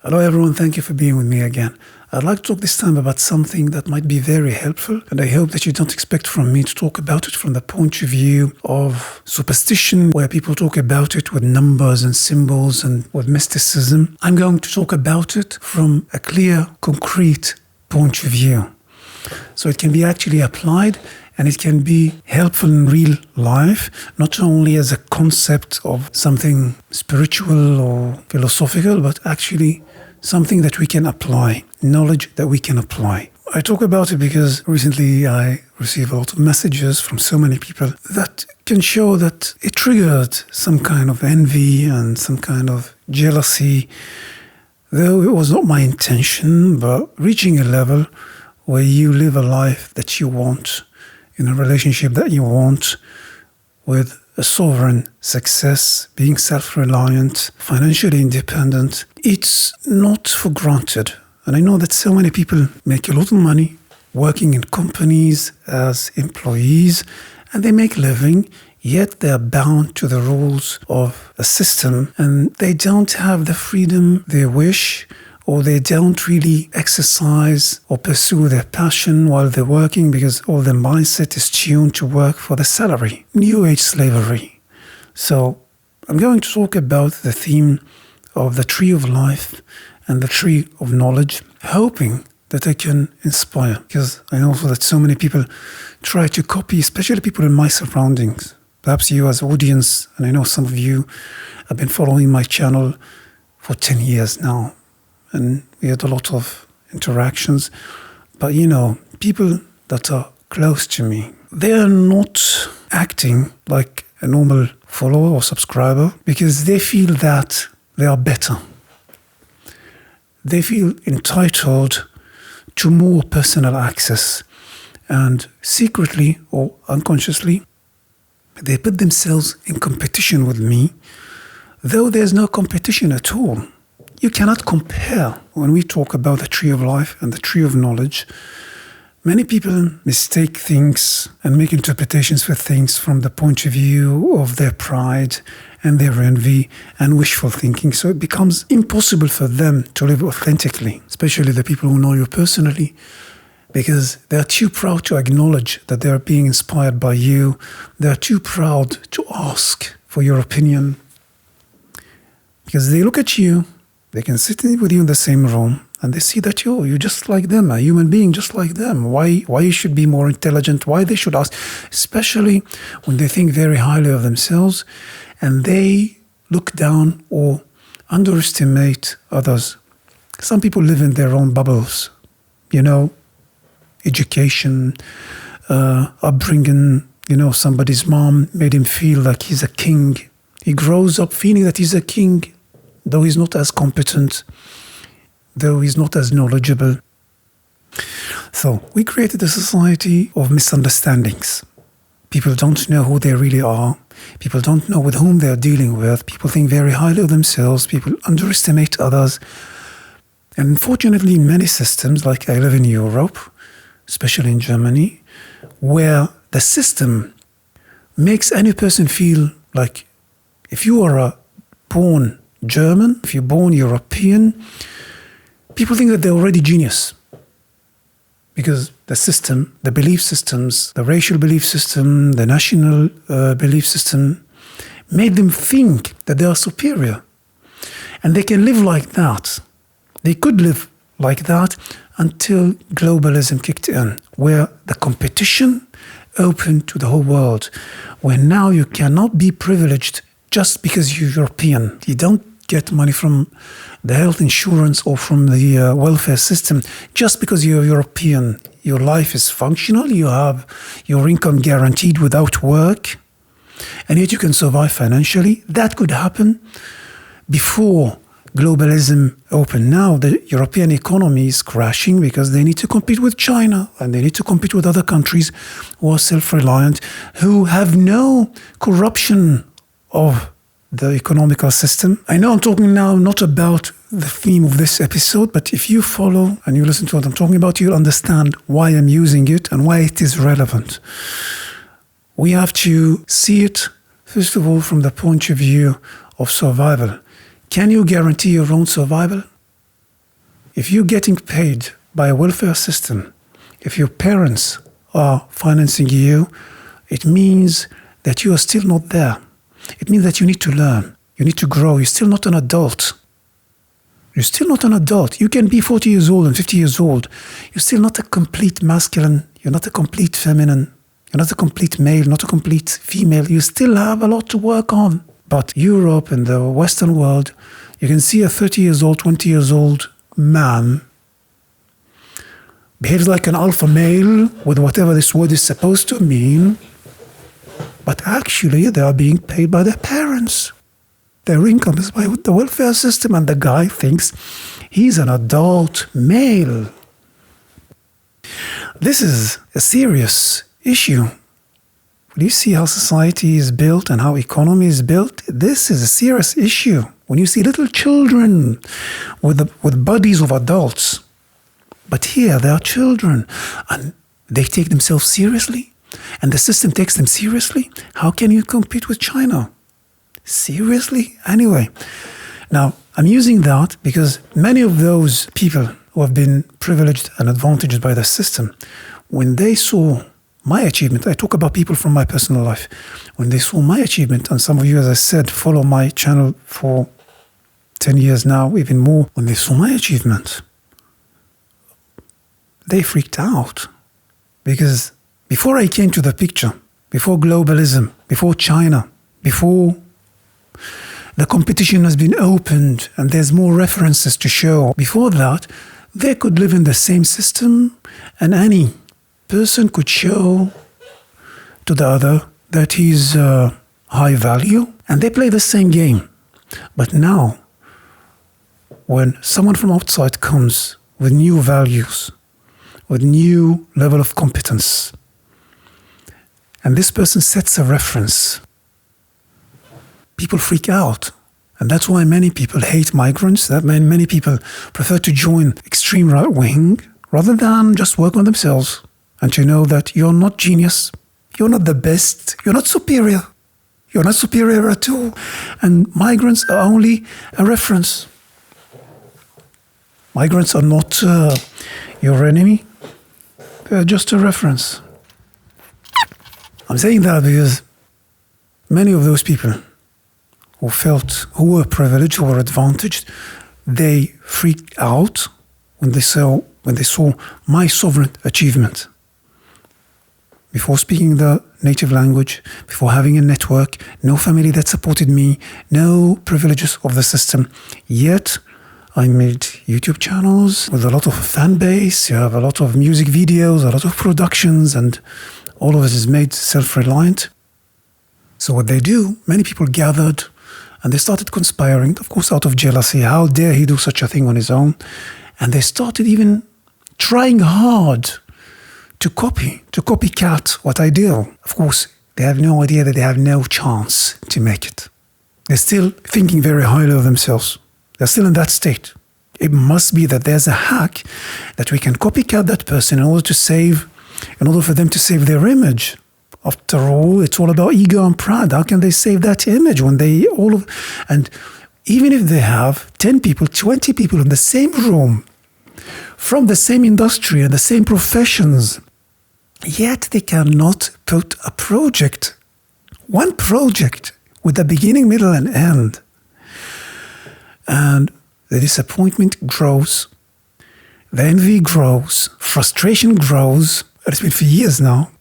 Hello everyone, thank you for being with me again. I'd like to talk this time about something that might be very helpful, and I hope that you don't expect from me to talk about it from the point of view of superstition, where people talk about it with numbers and symbols and with mysticism. I'm going to talk about it from a clear, concrete point of view. So it can be actually applied and it can be helpful in real life, not only as a concept of something spiritual or philosophical, but actually something that we can apply, knowledge that we can apply. I talk about it because recently I received a lot of messages from so many people that can show that it triggered some kind of envy and some kind of jealousy, though it was not my intention, but reaching a level where you live a life that you want, in a relationship that you want, with a sovereign success, being self-reliant, financially independent. It's not for granted. And I know that so many people make a lot of money working in companies as employees, and they make a living, yet they are bound to the rules of a system, and they don't have the freedom they wish, or they don't really exercise or pursue their passion while they're working because all their mindset is tuned to work for the salary. New age slavery. So I'm going to talk about the theme of the tree of life and the tree of knowledge, hoping that I can inspire, because I know that so many people try to copy, especially people in my surroundings. Perhaps you as audience, and I know some of you have been following my channel for 10 years now. And we had a lot of interactions. But people that are close to me, they are not acting like a normal follower or subscriber because they feel that they are better. They feel entitled to more personal access. And secretly or unconsciously, they put themselves in competition with me, though there's no competition at all. You cannot compare. When we talk about the tree of life and the tree of knowledge, many people mistake things and make interpretations for things from the point of view of their pride and their envy and wishful thinking. So it becomes impossible for them to live authentically, especially the people who know you personally, because they are too proud to acknowledge that they are being inspired by you. They are too proud to ask for your opinion, because they look at you. They can sit with you in the same room and they see that you're just like them, a human being just like them. Why you should be more intelligent, why they should ask, especially when they think very highly of themselves and they look down or underestimate others. Some people live in their own bubbles, education, upbringing. Somebody's mom made him feel like he's a king. He grows up feeling that he's a king, though he's not as competent, though he's not as knowledgeable. So we created a society of misunderstandings. People don't know who they really are. People don't know with whom they're dealing with. People think very highly of themselves. People underestimate others. And unfortunately, in many systems, like I live in Europe, especially in Germany, where the system makes any person feel like if you are born German, if you're born European, people think that they're already genius. Because the system, the belief systems, the racial belief system, the national belief system, made them think that they are superior. And they can live like that. They could live like that until globalism kicked in, where the competition opened to the whole world, where now you cannot be privileged just because you're European. You don't get money from the health insurance or from the welfare system just because you're European. Your life is functional, you have your income guaranteed without work, and yet you can survive financially. That could happen before globalism opened. Now the European economy is crashing because they need to compete with China and they need to compete with other countries who are self-reliant, who have no corruption of the economical system. I know I'm talking now not about the theme of this episode, but if you follow and you listen to what I'm talking about, you'll understand why I'm using it and why it is relevant. We have to see it, first of all, from the point of view of survival. Can you guarantee your own survival? If you're getting paid by a welfare system, if your parents are financing you, it means that you are still not there. It means that you need to learn. You need to grow. You're still not an adult. You're still not an adult. You can be 40 years old and 50 years old. You're still not a complete masculine. You're not a complete feminine. You're not a complete male, not a complete female. You still have a lot to work on. But Europe and the Western world, you can see a 30 years old, 20 years old man behaves like an alpha male with whatever this word is supposed to mean. But actually, they are being paid by their parents. Their income is by the welfare system, and the guy thinks he's an adult male. This is a serious issue. When you see how society is built and how economy is built, this is a serious issue. When you see little children with bodies of adults, but here they are children, and they take themselves seriously, and the system takes them seriously, how can you compete with China? Seriously? Anyway, now I'm using that because many of those people who have been privileged and advantaged by the system, when they saw my achievement, I talk about people from my personal life, when they saw my achievement, and some of you, as I said, follow my channel for 10 years now, even more, when they saw my achievement, they freaked out. Because before I came to the picture, before globalism, before China, before the competition has been opened and there's more references to show, before that, they could live in the same system and any person could show to the other that he's high value, and they play the same game. But now, when someone from outside comes with new values, with new level of competence, and this person sets a reference, people freak out. And that's why many people hate migrants, that many people prefer to join extreme right wing rather than just work on themselves and to know that you're not genius, you're not the best, you're not superior. You're not superior at all. And migrants are only a reference. Migrants are not your enemy. They're just a reference. I'm saying that because many of those people who were privileged, who were advantaged, they freaked out when they saw my sovereign achievement. Before speaking the native language, before having a network, no family that supported me, no privileges of the system. Yet, I made YouTube channels with a lot of fan base. You have a lot of music videos, a lot of productions, and all of it is made self-reliant. So what they do, many people gathered and they started conspiring, of course, out of jealousy. How dare he do such a thing on his own? And they started even trying hard to copycat what I do. Of course, they have no idea that they have no chance to make it. They're still thinking very highly of themselves. They're still in that state. It must be that there's a hack that we can copycat that person in order for them to save their image. After all, it's all about ego and pride. How can they save that image when and even if they have 10 people, 20 people in the same room, from the same industry and the same professions, yet they cannot put one project with a beginning, middle, and end. And the disappointment grows, the envy grows, frustration grows. It's been for years now,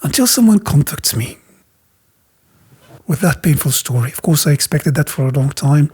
until someone contacts me with that painful story. Of course, I expected that for a long time,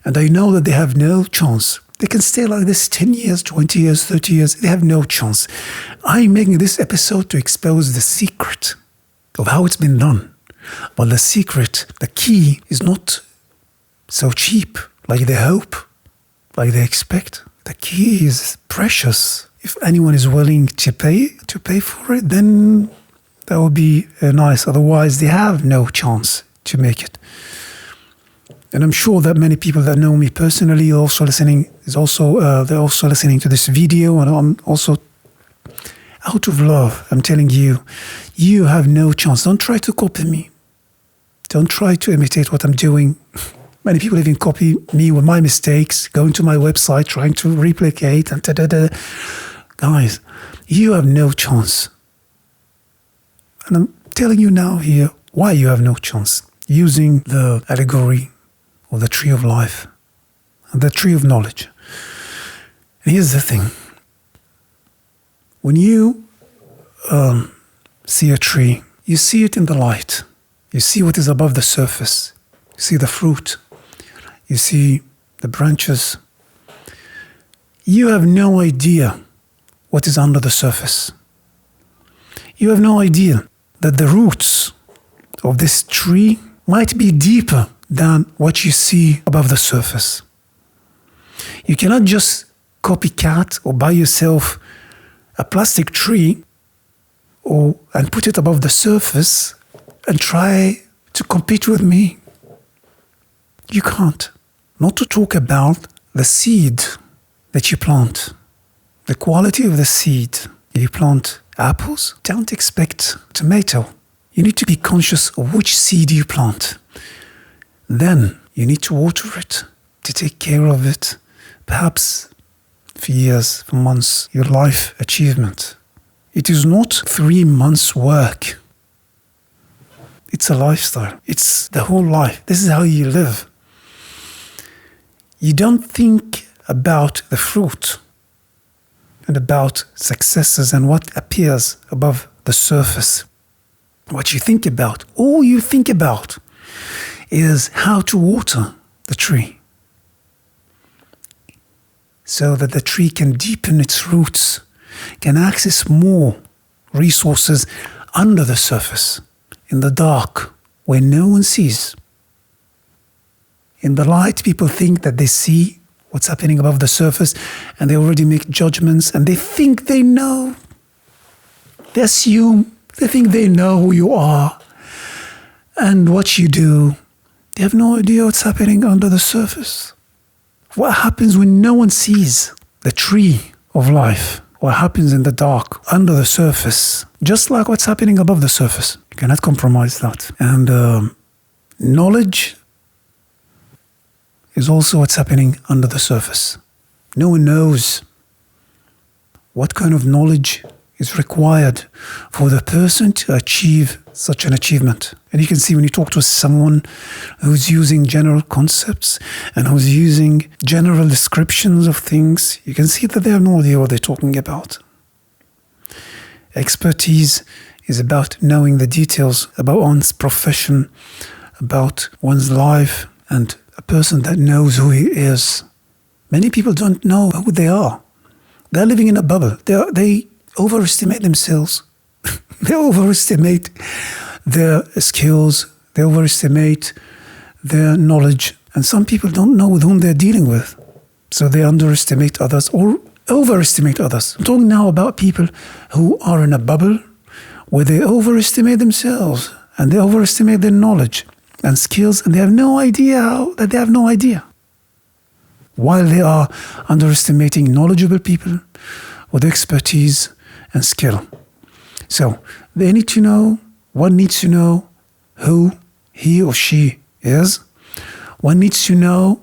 and I know that they have no chance. They can stay like this 10 years, 20 years, 30 years. They have no chance. I'm making this episode to expose the secret of how it's been done. But the secret, the key, is not so cheap like they hope, like they expect. The key is precious. If anyone is willing to pay for it, then that would be nice. Otherwise, they have no chance to make it. And I'm sure that many people that know me personally are also listening. They're also listening to this video, and I'm also out of love. I'm telling you, you have no chance. Don't try to copy me. Don't try to imitate what I'm doing. Many people even copy me with my mistakes, going to my website, trying to replicate and da-da-da. Guys, you have no chance. And I'm telling you now here why you have no chance. Using the allegory or the tree of life and the tree of knowledge. And here's the thing. When you see a tree, you see it in the light. You see what is above the surface. You see the fruit. You see the branches. You have no idea what is under the surface. You have no idea that the roots of this tree might be deeper than what you see above the surface. You cannot just copycat or buy yourself a plastic tree and put it above the surface and try to compete with me. You can't. Not to talk about the seed that you plant, the quality of the seed. If you plant apples, don't expect tomato. You need to be conscious of which seed you plant. Then you need to water it, to take care of it, perhaps for years, for months, your life achievement. It is not 3 months' work. It's a lifestyle. It's the whole life. This is how you live. You don't think about the fruit and about successes and what appears above the surface. What you think about, all you think about, is how to water the tree so that the tree can deepen its roots, can access more resources under the surface, in the dark, where no one sees. In the light, people think that they see what's happening above the surface, and they already make judgments, and they think they know. They assume, they think they know who you are and what you do. They have no idea what's happening under the surface. What happens when no one sees the tree of life? What happens in the dark, under the surface? Just like what's happening above the surface. You cannot compromise that. And knowledge is also what's happening under the surface. No one knows what kind of knowledge is required for the person to achieve such an achievement. And you can see when you talk to someone who's using general concepts and who's using general descriptions of things, you can see that they have no idea what they're talking about. Expertise is about knowing the details about one's profession, about one's life, and a person that knows who he is. Many people don't know who they are. They're living in a bubble. They overestimate themselves. They overestimate their skills. They overestimate their knowledge. And some people don't know with whom they're dealing with. So they underestimate others or overestimate others. I'm talking now about people who are in a bubble where they overestimate themselves and they overestimate their knowledge and skills, and they have no idea that they have no idea. While they are underestimating knowledgeable people with expertise and skill. So they need to know, one needs to know who he or she is. One needs to know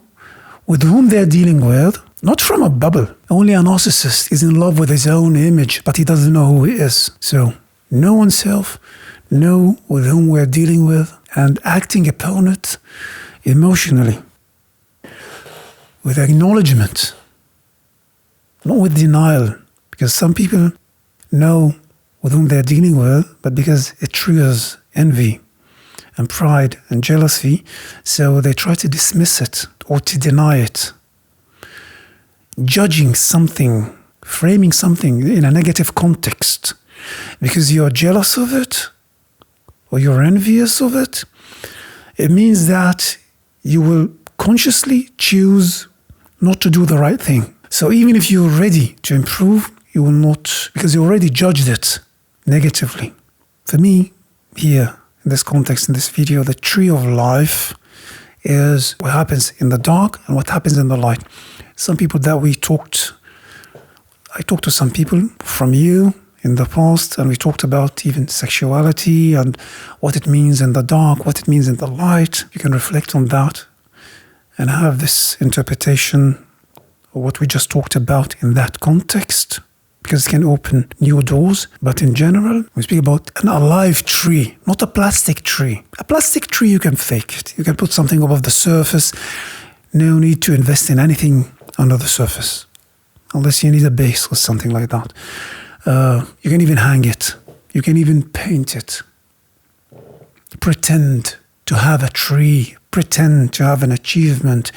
with whom they're dealing with, not from a bubble. Only a narcissist is in love with his own image, but he doesn't know who he is. So know oneself, know with whom we're dealing with, and acting upon it emotionally, with acknowledgement, not with denial, because some people know with whom they're dealing with, but because it triggers envy and pride and jealousy, so they try to dismiss it or to deny it. Judging something, framing something in a negative context, because you're jealous of it or you're envious of it, it means that you will consciously choose not to do the right thing. So even if you're ready to improve, you will not, because you already judged it negatively. For me, here, in this context, in this video, the tree of life is what happens in the dark and what happens in the light. Some people that I talked to some people from you in the past, and we talked about even sexuality and what it means in the dark, what it means in the light. You can reflect on that and have this interpretation of what we just talked about in that context, because it can open new doors. But in general, we speak about an alive tree, not a plastic tree. A plastic tree, you can fake it. You can put something above the surface. No need to invest in anything under the surface, unless you need a base or something like that. You can even hang it. You can even paint it. Pretend to have a tree. Pretend to have an achievement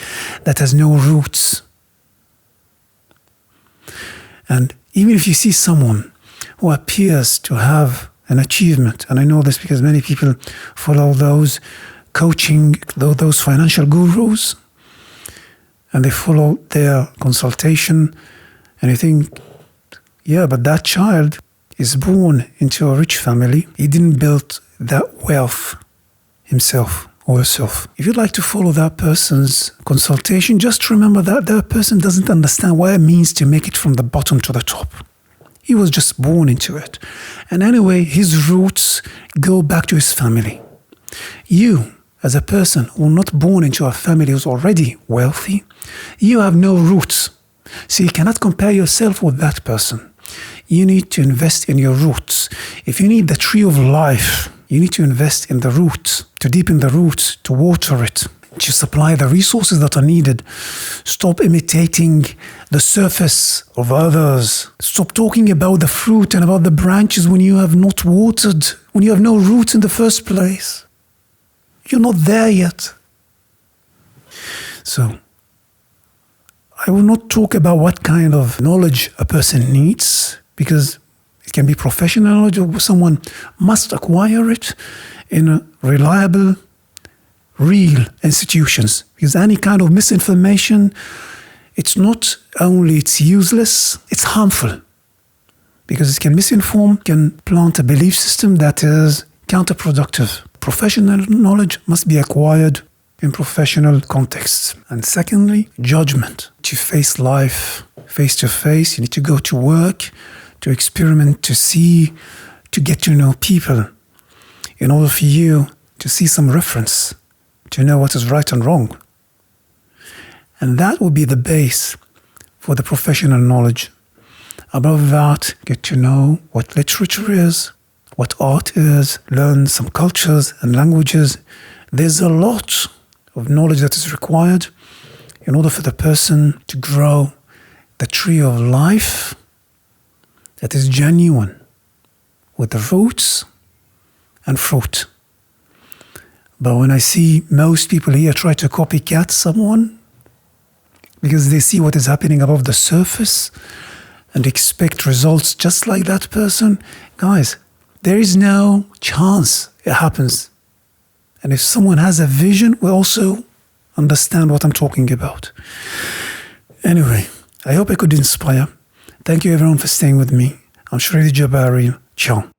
that has no roots. And even if you see someone who appears to have an achievement, and I know this because many people follow those coaching, those financial gurus, and they follow their consultation, and you think, yeah, but that child is born into a rich family. He didn't build that wealth himself or herself. If you'd like to follow that person's consultation, just remember that that person doesn't understand what it means to make it from the bottom to the top. He was just born into it. And anyway, his roots go back to his family. You, as a person who are not born into a family who's already wealthy, you have no roots. So you cannot compare yourself with that person. You need to invest in your roots. If you need the tree of life, you need to invest in the roots, to deepen the roots, to water it, to supply the resources that are needed. Stop imitating the surface of others. Stop talking about the fruit and about the branches when you have not watered, when you have no roots in the first place. You're not there yet. So, I will not talk about what kind of knowledge a person needs, because it can be professional knowledge, or someone must acquire it in reliable, real institutions. Because any kind of misinformation, it's not only it's useless, it's harmful. Because it can misinform, can plant a belief system that is counterproductive. Professional knowledge must be acquired in professional contexts. And secondly, judgment. To face life face to face, you need to go to work, to experiment, to see, to get to know people, in order for you to see some reference, to know what is right and wrong. And that will be the base for the professional knowledge. Above that, get to know what literature is, what art is, learn some cultures and languages. There's a lot of knowledge that is required in order for the person to grow the tree of life that is genuine, with the roots and fruit. But when I see most people here try to copycat someone because they see what is happening above the surface and expect results just like that person, guys, there is no chance it happens. And if someone has a vision, we'll also understand what I'm talking about. Anyway, I hope I could inspire. Thank you everyone for staying with me. I'm Shredy Jabarin. Ciao.